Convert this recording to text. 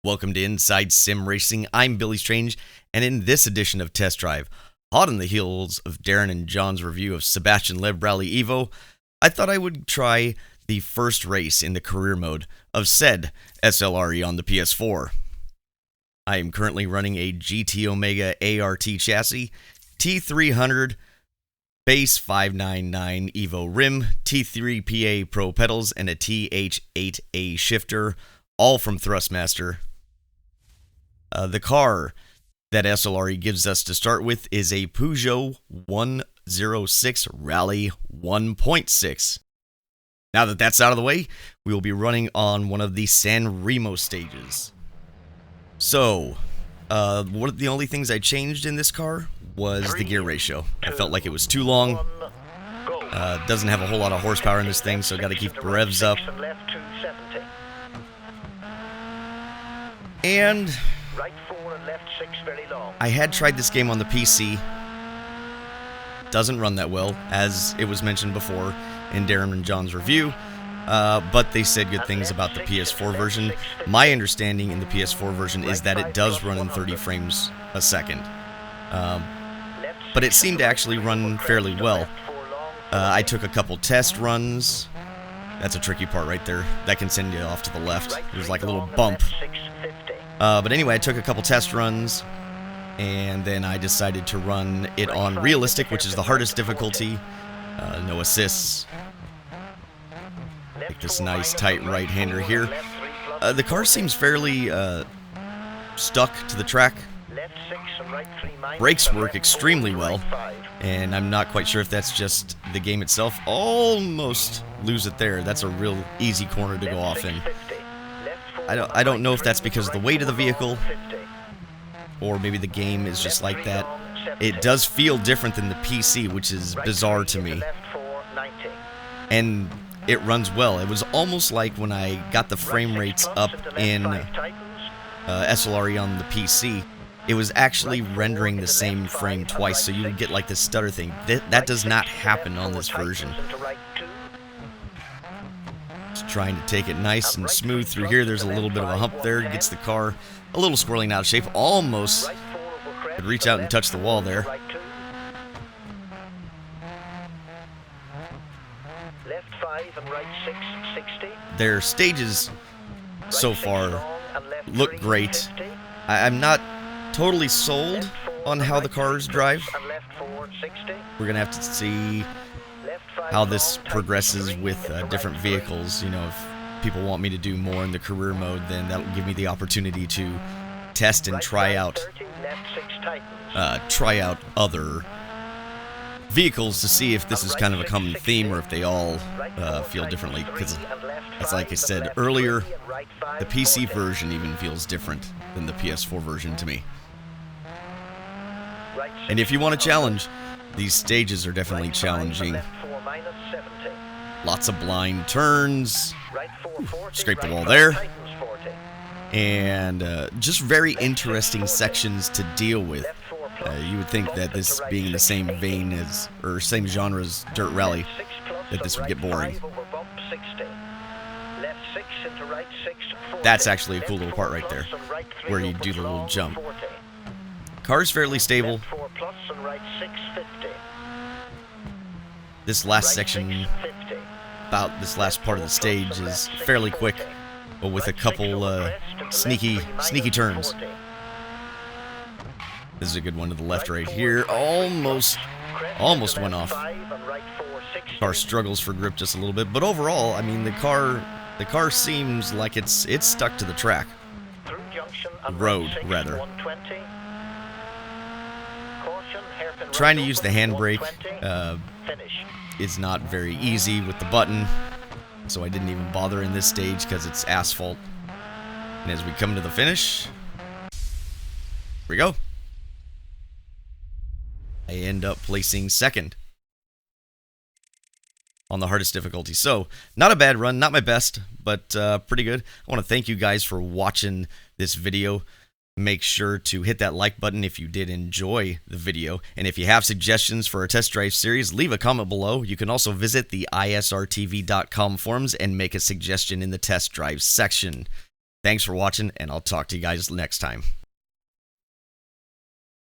Welcome to Inside Sim Racing. I'm Billy Strange, and in this edition of Test Drive, hot on the heels of Darren and John's review of Sebastien Loeb Rallye Evo, I thought I would try the first race in the career mode of said SLRE on the PS4. I am currently running a GT Omega ART chassis, T300, base 599 Evo rim, T3PA Pro pedals, and a TH8A Shifter, all from Thrustmaster. The car that SLRE gives us to start with is a Peugeot 106 Rallye 1.6. Now that that's out of the way, we will be running on one of the Sanremo stages. So, one of the only things I changed in this car was the gear ratio. I felt like it was too long. Doesn't have a whole lot of horsepower in this thing, so got to keep the revs up. And I had tried this game on the PC. Doesn't run that well, as it was mentioned before in Darren and John's review. But they said good things about the PS4 version. My understanding in the PS4 version is that it does run in 30 frames a second. But it seemed to actually run fairly well. I took a couple test runs. That's a tricky part right there. That can send you off to the left. There's like a little bump. But anyway, I took a couple test runs, and then I decided to run it on realistic, which is the hardest difficulty. No assists. Take this nice tight right-hander here. The car seems fairly stuck to the track. Brakes work extremely well, and I'm not quite sure if that's just the game itself. Almost lose it there. That's a real easy corner to go off in. I don't know if that's because of the weight of the vehicle, or maybe the game is just like that. It does feel different than the PC, which is bizarre to me. And it runs well. It was almost like when I got the frame rates up in SLRE on the PC, it was actually rendering the same frame twice, so you would get like this stutter thing. That does not happen on this version. Just trying to take it nice and smooth through here. There's a little bit of a hump there. Gets the car a little squirreling out of shape. Almost could reach out and touch the wall there. Their stages so far look great. I'm not totally sold on how the cars drive. We're going to have to see how this progresses with different vehicles. You know, if people want me to do more in the career mode, then that'll give me the opportunity to test and try out other vehicles to see if this is kind of a common theme or if they all feel differently. Because, as like I said earlier, the PC version even feels different than the PS4 version to me. And if you want a challenge, these stages are definitely challenging. Lots of blind turns. Scrape the wall there. And just very interesting sections to deal with. You would think that this being in the same vein as, or same genre as Dirt Rally, that this would get boring. That's actually a cool little part right there, where you do the little jump. Car's fairly stable. This last section, about this last part of the stage, is fairly quick, but with a couple sneaky turns. This is a good one to the left right here. Almost went off. Car struggles for grip just a little bit, but overall, I mean, the car seems like it's stuck to the track. Road, rather. Trying to use the handbrake is not very easy with the button, so I didn't even bother in this stage because it's asphalt. And as we come to the finish, here we go. I end up placing second on the hardest difficulty. So, not a bad run, not my best, but pretty good. I want to thank you guys for watching this video. Make sure to hit that like button if you did enjoy the video. And if you have suggestions for a test drive series, leave a comment below. You can also visit the isrtv.com forums and make a suggestion in the test drive section. Thanks for watching, and I'll talk to you guys next time.